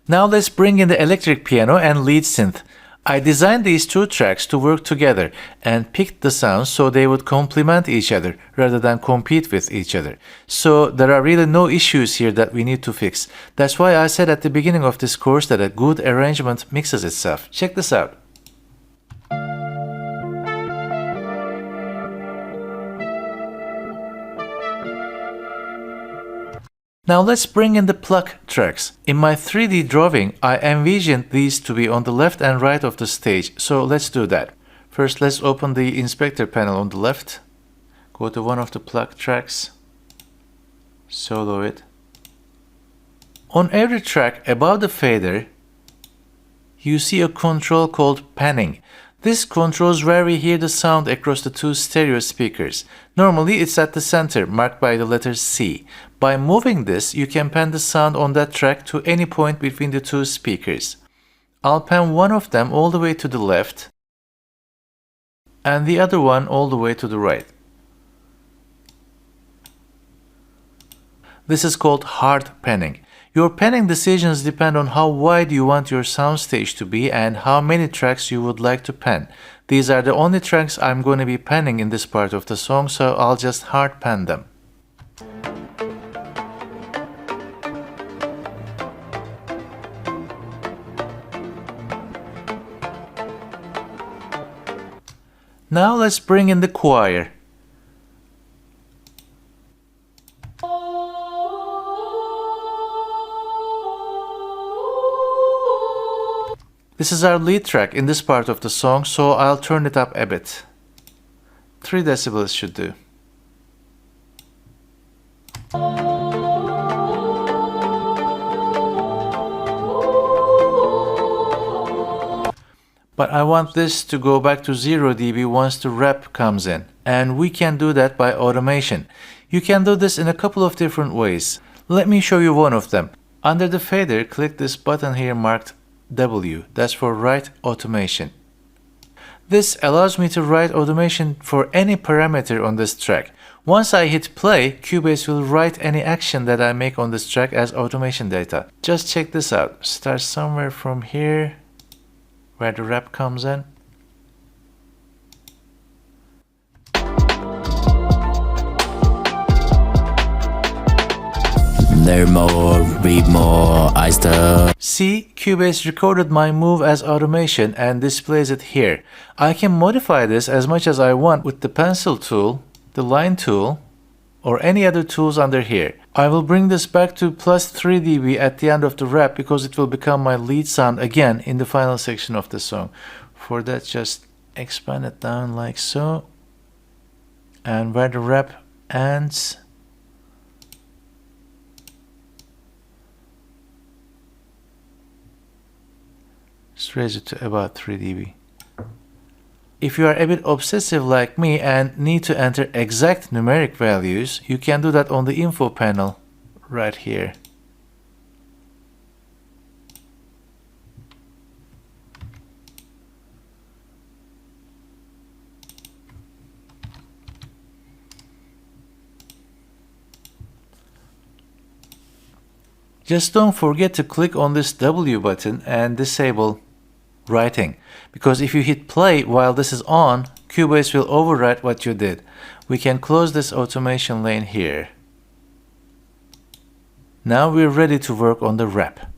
Now let's bring in the electric piano and lead synth. I designed these two tracks to work together and picked the sounds so they would complement each other rather than compete with each other. So there are really no issues here that we need to fix. That's why I said at the beginning of this course that a good arrangement mixes itself. Check this out. Now let's bring in the pluck tracks. In my 3D drawing, I envisioned these to be on the left and right of the stage, so let's do that. First, let's open the inspector panel on the left. Go to one of the pluck tracks. Solo it. On every track above the fader, you see a control called panning. This controls where we hear the sound across the two stereo speakers. Normally it's at the center, marked by the letter C. By moving this, you can pan the sound on that track to any point between the two speakers. I'll pan one of them all the way to the left and the other one all the way to the right. This is called hard panning. Your panning decisions depend on how wide you want your soundstage to be and how many tracks you would like to pan. These are the only tracks I'm going to be panning in this part of the song, so I'll just hard pan them. Now let's bring in the choir. This is our lead track in this part of the song, so I'll turn it up a bit. 3 decibels should do. But I want this to go back to 0 dB once the rep comes in. And we can do that by automation. You can do this in a couple of different ways. Let me show you one of them. Under the fader, click this button here marked W. That's for write automation. This allows me to write automation for any parameter on this track. Once I hit play, Cubase will write any action that I make on this track as automation data. Just check this out. Start somewhere from here where the rep comes in. Learn more, read more, I stuff. See, Cubase recorded my move as automation and displays it here. I can modify this as much as I want with the pencil tool, the line tool, or any other tools under here. I will bring this back to plus 3 dB at the end of the rep because it will become my lead sound again in the final section of the song. For that, just expand it down like so. And where the rep ends, just raise it to about 3 dB. If you are a bit obsessive like me and need to enter exact numeric values, you can do that on the info panel right here. Just don't forget to click on this W button and disable writing, because if you hit play while this is on, Cubase will overwrite what you did. We can close this automation lane here. Now we're ready to work on the rep.